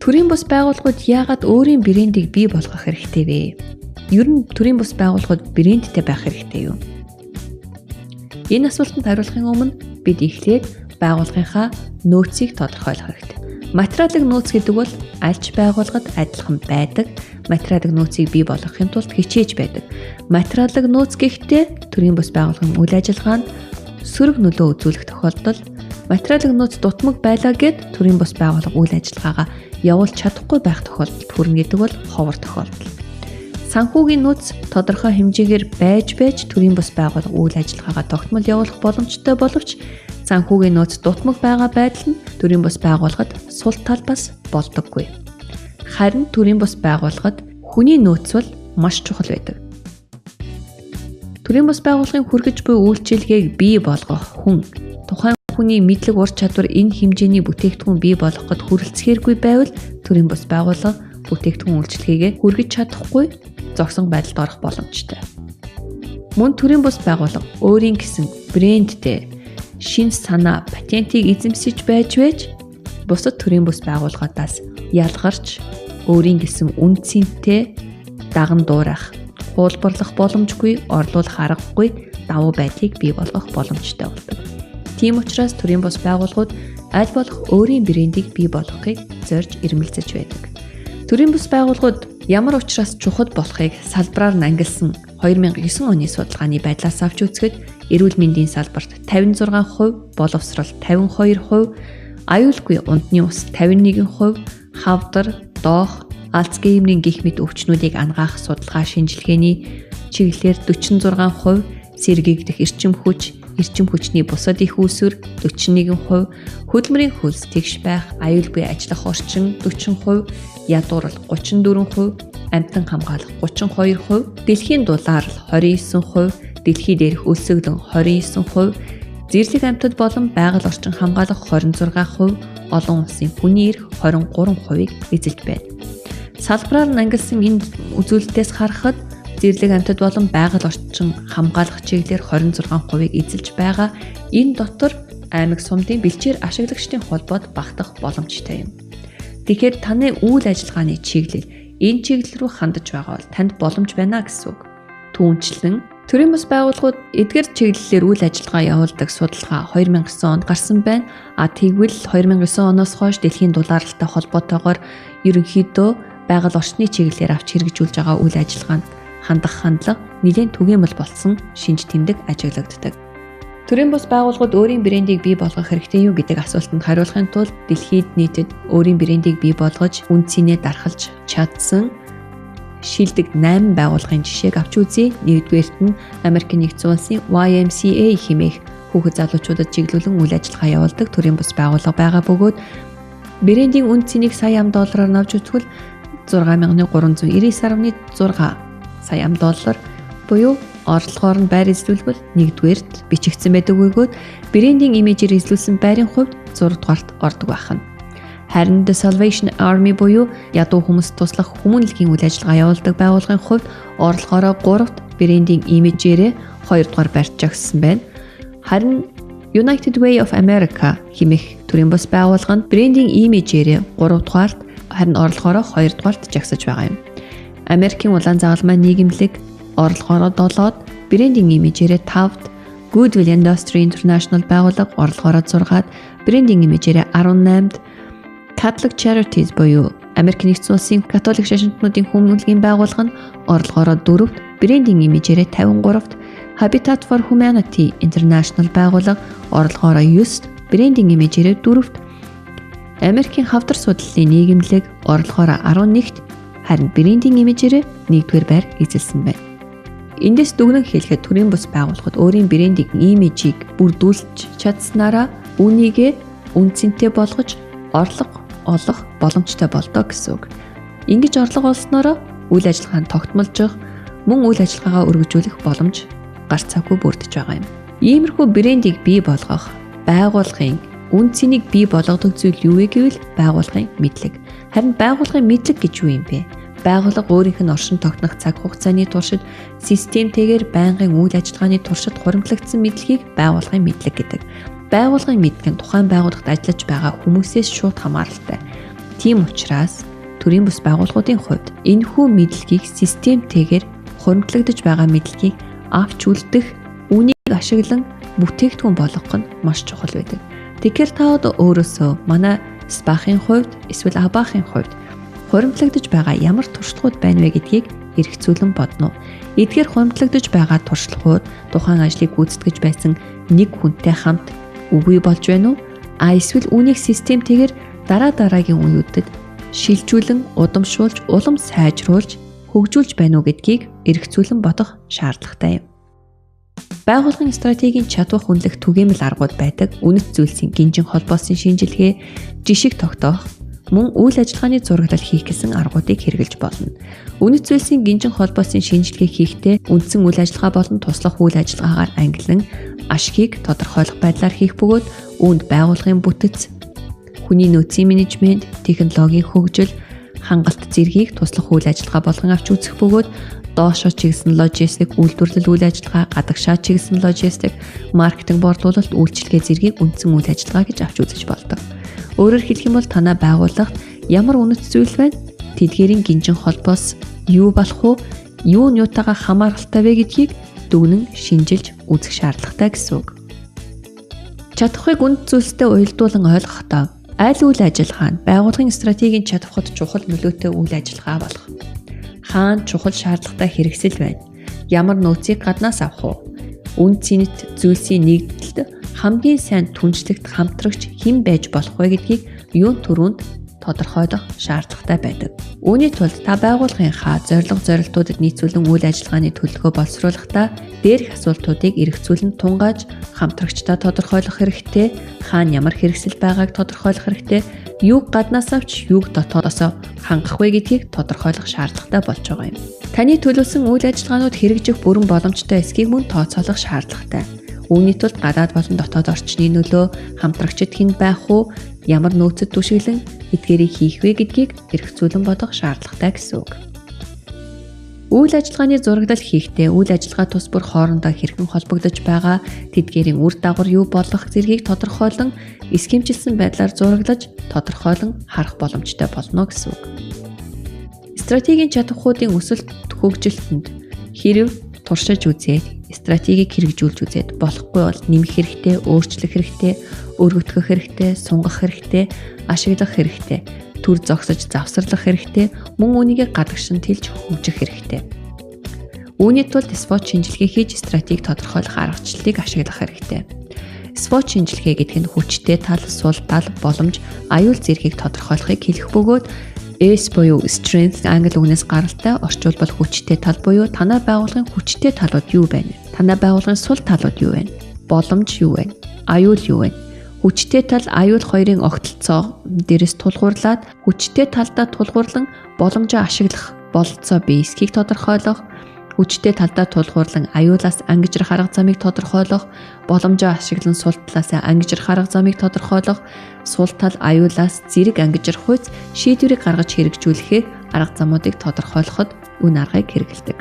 Төрийн бус байгууллагууд яагаад өөрийн брендийг бий болгох хэрэгтэй вэ? Ер нь төрийн бус байгууллагууд брендтэй байх хэрэгтэй юу? Энэ асуултанд хариулахын өмнө бид эхлээд байгууллагынхаа нөөцийг тодорхойлох хэрэгтэй. Материалын нөөц гэдэг бол альч байгууллагад адилхан байдаг материалын нөөцийг бий болгохын тулд хичээж байдаг. Материалын нөөц гэхдээ төрийн бус байгууллагын үйл ажиллагаанд сөрөг нөлөө үзүүлэх тохиолдолд материалын нөөц дутмаг байлаа гэд төрийн бус байгууллага үйл ажиллагаагаа явуулж чадахгүй байх тохиолдолд хүрнэ гэдэг бол ховор тохиолдол. Санхүүгийн нөөц тодорхой хэмжээгээр байж төрийн бус байгууллага үйл ажиллагаагаа тогтмол явуулах боломжтой боловч санхүүгийн нөөц дутмаг байгаа байдал нь төрийн бус байгууллагад сул талбаас болдоггүй. Харин төрийн бус байгууллагад хүний нөөц бол маш чухал байдаг. Төрийн бус байгууллагын хүргэж буй үйлчилгээг бий болгох хүн тухайн хүний мэдлэг ур чадвар энэ хэмжээний бүтээгдэхүүн бий болгоход хүрэлцэхээргүй байвал төрийн бус байгууллага бүтээгдэхүүн үйлчилгээгээ хүргэж чадахгүй зогсон байдалд орох боломжтой. Мөн төрийн бус байгууллага өөрийн гэсэн брэндтэй шин санаа, патентийг эзэмсэж байж бусад төрийн бус байгууллагаас ялгарч өөрийн гэсэн үн цэнтэй даган дуурах, хуулбарлах боломжгүй, орлуулах аргагүй давуу байдлыг бий болгох боломжтой болдог. Тийм учраас төрийн бус байгууллагууд аль болох өөрийн брендийг бий болгохыг зорж ирмэлзэж байдаг. Төрийн бус байгууллагууд ямар учраас чухал болохыг салбараар нь ангилсан 2009 оны судалгааны байдлаас авч үзэхэд эрүүл мэндийн салбарт 56%, боловсрол 52%, аюулгүй ундны ус 51%, хавдар, доох, Альцгеймерийн гих мэт өвчнүүдийг ангаах судалгаа шинжилгээний чиглэлээр 46%, сэргийгдэх эрчим хүчний бусад их үүсвэр 41%, хөдөлмөрийн хөлс тэгш байх, аюулгүй ажиллах орчин 40%, ядуурл 34%, амьтан хамгаалах 32%, дэлхийн дулаалал 29%, дэлхий дээрх өлсөглөн 29%, зэрлэг амьтад болон байгаль орчин хамгаалах 26%, олон улсын хүний эрх 23%-ийг эзэлж байна. Салбараар нь ангилсан энэ үзүүлэлтээс харахад зэрлэг амьтад болон байгаль орчин хамгаалах чиглэлээр 26%-ийг эзэлж байгаа. Энэ дотор аймаг сумдын бэлчээр ашиглагчдын холбоод багтах боломжтой юм. Тэгэхээр таны үйл ажиллагааны чиглэл энэ чиглэл рүү хандаж байгаа бол танд боломж байна гэсэн үг. Түүнчлэн төрийн бус байгууллагууд эдгээр чиглэлээр үйл ажиллагаа явуулдаг судалгаа 2009 онд гарсан байна. Тэгвэл 2009 оноос хойш дэлхийн дулаалалтай холбоотойгоор ерөнхийдөө байгаль орчны чиглэлээр авч хэрэгжүүлж байгаа үйл ажиллагаанд хандах хандлага нэлээд түгээмэл болсон шинж тэмдэг ажиглагддаг. Төрийн бус байгууллагууд өөрийн брендийг бий болгох хэрэгтэй юу гэдэг асуултанд хариулахын тулд дэлхийд нийтэд өөрийн брендийг бий болгож үн цэнээ дархалж чадсан шилдэг 8 байгууллагын жишээг авч үзье. Нэгдүгээрт нь Америкийн нэгдсэн улсын YMCA хэмээх хүүхэд залуучуудад чиглүүлэн үйл ажиллагаа явуулдаг төрийн бус байгууллага байгаа бөгөөд брендийн үн цэнийг сая $10-аар навж үзвэл 6,399.6 сая $, буюу орлогоор нь байр эзлүүлбэл нэгдүгээрт бичигдсэн байдаг бөгөөд брендийн имижээр эзлүүлсэн байрын хувьд 6 дугаарт ордог байх нь. Харин The Salvation Army буюу ядуу хүмүүст туслах хүмүүнлэгийн үйл ажиллагаа явуулдаг байгууллагын хувьд орлогоороо 3-т брендийн имижээрээ 2 дугаар байрт жагссан байна. Харин United Way of America хэмээх төрийн бус байгууллага нь брендийн имижээрээ 3 дугаарт харин орлогоороо 2 дугаарт жагсаж байгаа юм. Америкийн улаан загалмай нийгэмлэг орлогоороо 7-д, брендийн имижээрээ 5-д, Goodwill Industry International байгууллага орлогоороо 6-д, брендийн имижээрээ 18-д, Catholic Charities буюу Америкийн нэгдсэн улсын католик шашинтнуудын хүмүүнлэгийн байгууллага нь орлогоороо 4-д, брендийн имижээрээ 53-д, Habitat for Humanity International байгууллага орлогоороо 9-д, брендийн имижээрээ 4-д, Америкийн хавдар судлалын нийгэмлэг орлогоороо 11-д, харин брендийн имижээрээ 1-р байр эзэлсэн байна. Эндээс дүгнэн хэлэхэд төрийн бус байгууллагууд өөрийн брендийн имижийг бүрдүүлж чадсанараа үүнийгээ үн цэнтэй болгож орлого олох боломжтой болдоо гэсэн үг. Ингэж орлого олснороо үйл ажиллагаанд тогтмолж мөн үйл ажиллагаагаа өргөжүүлэх боломж гарцаагүй бүрдэж байгаа юм. Иймэрхүү брендийг бий болгох байгууллагын үн цэнийг бий болгодог зүйл юу вэ гэвэл байгууллагын мэдлэг. Харин байгууллагын мэдлэг гэж юу юм бэ? Байгууллага өөрийнх нь оршин тогтнох цаг хугацааны туршид системтэйгээр байнгын үйл ажиллагааны туршид хуримтлагдсан мэдлэгийг байгууллагын мэдлэг гэдэг. Байгууллагын мэдлэг нь тухайн байгууллагад ажиллаж байгаа хүмүүсээс шууд хамааралтай. Тийм учраас төрийн бус байгууллагуудын хувьд энэхүү мэдлэгийг системтэйгээр хуримтлагдаж байгаа мэдлэгийг авч үлдэх, үүнийг ашиглан бүтээгдэхүүн болгох нь маш чухал байдаг. Тэгэхээр та өөрөөсөө манай спахын хувьд эсвэл абаахын хувьд хуримтлагдаж байгаа ямар туршлагууд байна вэ гэдгийг эргцүүлэн бодно. Эдгээр хуримтлагдаж байгаа туршлагууд тухайн ажлыг гүйцэтгэж байсан нэг хүнтэй хамт үгүй болж байна уу? Эсвэл үүнийг системтэйгээр дараагийн үеүүдэд шилжүүлэн, удамшуулж, улам сайжруулж, хөгжүүлж байна уу гэдгийг эргцүүлэн бодох шаардлагатай юм. Байгууллагын стратегийн чадвар хүндлэх түгээмэл аргууд байдаг. Үнэт зүйлсийн гинжин холбоосын шинжилгээ, жишг тогтоох, мөн үйл ажиллагааны зураглал хийх гэсэн аргуудыг хэрэглэж болно. Үнэт зүйлсийн гинжин холбоосын шинжилгээ хийхдээ үндсэн үйл ажиллагаа болон туслах үйл ажиллагаагаар ангиллан ашгийг тодорхойлох байдлаар хийх бөгөөд үүнд байгууллагын бүтэц, хүний нөөцийн менежмент, технологийн хөгжил, хангалт зэргийг туслах үйл ажиллагаа болгон авч үзэх бөгөөд доошо чиглэсэн логистик, үйлдвэрлэл үйл ажиллагаа, гадагшаа чиглэсэн логистик, маркетинг борлуулалт, үйлчилгээ зэргийг үндсэн үйл ажиллагаа гэж авч үзэж болдог. Өөрөөр хэлэх юм бол танай байгууллагт ямар үнэт зүйл байна? Тэдгээрийн гинжин холбоос юу болох вэ? Юу нь юутайгаа хамааралтай вэ гэдгийг дүгнэн шинжилж үзэх шаардлагатай гэсэн үг. Чадахыг үнэт зүйлстэй уялдуулан ойлгохдоо аль үйл ажиллагаа нь байгууллагын стратегийн чадварт чухал нөлөөтэй үйл ажиллагаа болох. Хаана чухал шаардлагатай хэрэгсэл байна? Ямар нөөцийг гаднаас авах вэ? Үн цэнэт зүйлсийн нэгдэлд хамгийн сайн түншлэгт хамтрагч хэн байж болох вэ гэдгийг юун түрүүнд тодорхойлох шаардлагатай байдаг. Үүний тулд та байгууллагынхаа зорилтуудад нийцүүлэн үйл ажиллагааны төлөвлөгөө боловсруулахдаа дээрх асуултуудыг эргцүүлэн тунгааж хамтрагчдаа тодорхойлох хэрэгтэй, хаана ямар хэрэгсэл байгааг тодорхойлох хэрэгтэй, юуг гаднаас авч юуг дотоодоос хангах вэ гэдгийг тодорхойлох шаардлагатай болж байгаа юм. Таны төлөвлөсөн үйл ажиллагаанууд хэрэгжих бүрэн боломжтой эсхийг мөн тооцоолох шаардлагатай. Үүний тулд гадаад болон дотоод орчны нөлөө, хамтрагчид хэн байх уу, ямар нөөцөд түшиглэн эдгээрийг хийх вэ гэдгийг эргцүүлэн бодох шаардлагатай гэсэн үг. Үйл ажиллагааны зураглал хийхдээ үйл ажиллагаа тус бүр хоорондоо хэрхэн холбогдож байгаа, тэдгээрийн үр дагавар юу болох зэргийг тодорхойлон, эсхэмжилсэн байдлаар зураглаж, тодорхойлон харах боломжтой болно гэсэн үг. Стратегийн чадваруудын өсөлт хөгжилтөнд хэрв туршиж үзээд, стратегийг хэрэгжүүлж үзээд болохгүй бол нэмэх хэрэгтэй, өөрчлөх хэрэгтэй, өргөтгөх хэрэгтэй, сунгах хэрэгтэй, ашиглах хэрэгтэй, төр зогсож завсарлах хэрэгтэй, мөн үүнийг гадагшин тэлж хөгжих хэрэгтэй. Үүний тулд SWOT шинжилгээ хийж стратегийг тодорхойлох аргачлалыг ашиглах хэрэгтэй. SWOT шинжилгээ гэдэг нь хүчтэй тал, сул тал, боломж, аюул зэргийг тодорхойлохыг хэлэх бөгөөд S буюу strength англи үгнээс гаралтай, орчуулбал хүчтэй тал буюу танай байгууллагын хүчтэй талууд юу байна? Танай байгууллагын сул талууд юу байна? Боломж юу байна? Аюул юу байна? Хүчтэй тал, аюул хоёрын огтлцоо дээрээс тулгуурлаад хүчтэй талдаа тулгуурлан боломжоо ашиглах бололцоо бие эсхийг тодорхойлох, хүчтэй талдаа тулгуурлан аюулаас ангижрах арга замыг тодорхойлох, боломжоо ашиглан сул талаас ангижрах арга замыг тодорхойлох, сул тал аюулаас зэрэг ангижрах хүч шийдвэрийг гаргаж хэрэгжүүлэхээр арга замуудыг тодорхойлоход үн аргыг хэрэгэлдэг.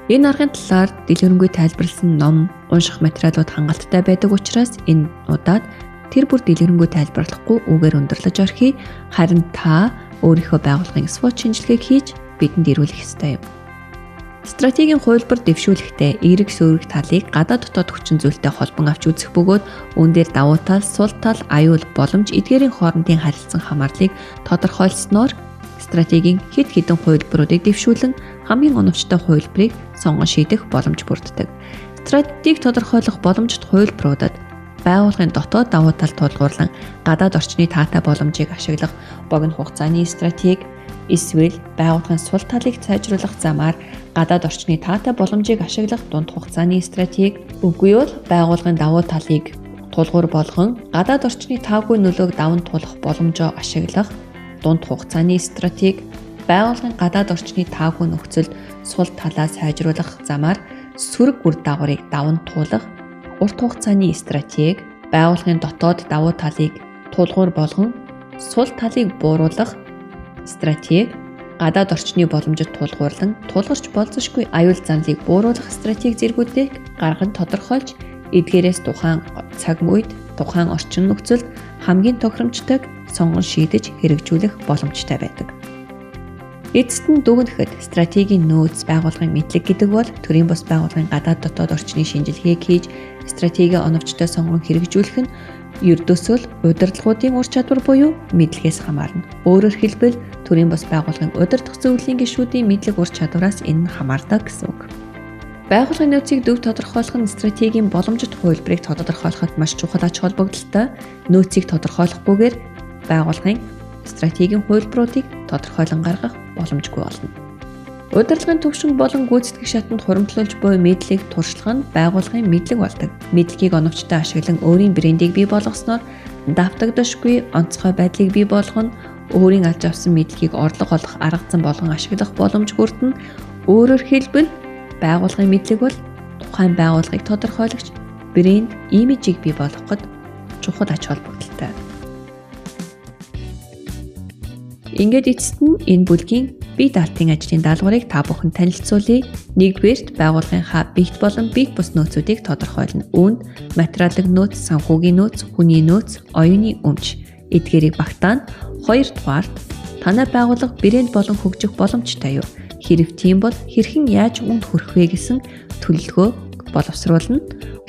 Энэ аргын талаар дэлгэрэнгүй тайлбарласан ном, унших материалууд хангалттай байдаг учраас энэ удаад тэр бүр дэлгэрэнгүй тайлбарлахгүй үгээр өндөрлөж орхий, харин та өөрийнхөө байгууллагын SWOT шинжилгээг хийж бидэнд ирүүлэх ёстой юм. Стратегийн хувилбар дэвшүүлэхдээ эерэг сөөрөг талыг гадаад дотоод хүчин зүйлтэй холбон авч үзэх бөгөөд үүн дээр давуу тал, сул тал, аюул, боломж эдгээрийн хоорондын харилцан хамаарлыг тодорхойлсноор стратегийн хэд хэдэн хувилбаруудыг дэвшүүлэн хамгийн оновчтой хувилбарыг сонгон шийдэх боломж бүрддэг. Стратегийг тодорхойлох боломжит хувилбаруудад байгууллагын дотоод давуу тал тулгуурлан гадаад орчны таатай боломжийг ашиглах богино хугацааны стратеги, эсвэл байгууллагын сул талыг сайжруулах замаар гадаад орчны таатай боломжийг ашиглах дунд хугацааны стратеги, үгүй бол байгууллагын давуу талыг тулгуур болгон гадаад орчны таагүй нөлөөг даван туулах боломжоо ашиглах дунд хугацааны стратеги, байгууллагын гадаад орчны таагүй нөхцөлд сул талаа сайжруулах замаар сөрөг үр дагаврыг даван туулах урт хугацааны стратеги, байгууллагын дотоод давуу талыг тулгуур болгон сул талыг бууруулах стратеги, гадаад орчны боломжит тулгуурлан тулгарч болзошгүй аюул занлыг бууруулах стратеги зэргүүдийг гарган тодорхойлж, эдгээрээс тухайн цаг үед тухайн орчин нөхцөлд хамгийн тохиромжтойг сонгон шийдэж хэрэгжүүлэх боломжтой байдаг. Эцэст нь дүгнэхэд стратегийн нөөц байгууллагын мэдлэг гэдэг бол төрийн бус байгууллагын гадаад дотоод орчны шинжилгээг хийж стратеги оновчтой сонгон хэрэгжүүлэх нь ердөөсөө л удирдлагуудын ур чадвар буюу мэдлэгээс хамаарна. Өөрөөр хэлбэл төрийн бус байгууллагын удирдах зөвлөлийн гишүүдийн мэдлэг ур чадвараас энэ нь хамаардаг гэсэн үг. Байгууллагын нөөцийг зөв тодорхойлох нь стратегийн боломжит хувилбарыг тодорхойлоход маш чухал ач холбогдолтой. Нөөцийг тодорхойлохгүйгээр байгууллагын стратегийн хувилбаруудыг тодорхойлон гаргах боломжгүй болно. Удирдлагын төвшинг болон гүйцэтгэх шатанд хуримтлуулж буй мэдлэгийг туршлах нь байгууллагын мэдлэг болдог. Мэдлэгийг оновчтой ашиглан өөрийн брендийг бий болгосноор давтагдашгүй онцгой байдлыг бий болгоно, өөрийн алж авсан мэдлэгийг орлого олох арга зам болгон ашиглах боломж хүртэнэ. Өөрөөр хэлбэл байгууллагын мэдлэг бол тухайн байгууллагыг тодорхойлагч брэнд имижийг бий болгоход чухал ач холбогдолтой. Ингээд эцэст нь энэ бүлгийн бие даалтын ажлын даалгаврыг та бүхэн танилцуулъя. Нэгдүгээрт байгууллагынхаа бигт болон биг бус нөөцүүдийг тодорхойлно. Үүнд материалын нөөц, санхүүгийн нөөц, хүний нөөц, оюуны өмч эдгээрийг багтаана. Хоёрдугаарт танай байгууллага брэнд болон хөгжих боломжтой юу? Хэрв тийм бол хэрхэн яаж үүнд хүрэх вэ гэсэн төлөвлөгөө боловсруулна.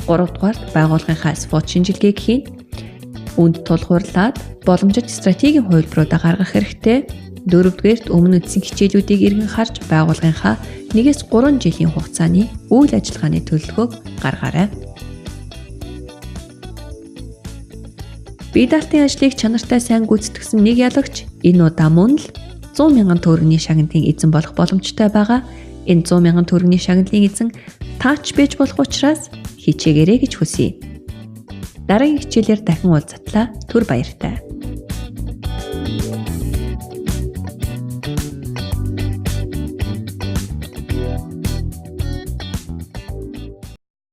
Гуравдугаарт байгууллагынхаа SWOT шинжилгээг хийн. Үүнд тулгуурлаад боломжит стратегийн хувилбаруудаа гаргах хэрэгтэй. Дөрөвдүгээрт өмнө үтсэн хичээлүүдийг эргэн харж байгууллагынхаа 1-3 жилийн хугацааны үйл ажиллагааны төлөвлөгөөг гаргаарай. Бие даалтын ажлыг чанартай сайн гүйцэтгэсэн нэг ялагч энэ удаа мөн л 100 мянган төгрөгийн шагналын эзэн болох боломжтой байгаа. Энэ 100 мянган төгрөгийн шагналын эзэн таач байж болох учраас хичээгээрэй гэж хүсье. Дараагийн хичээлээр дахин уулзтлаа. Түр баяртай.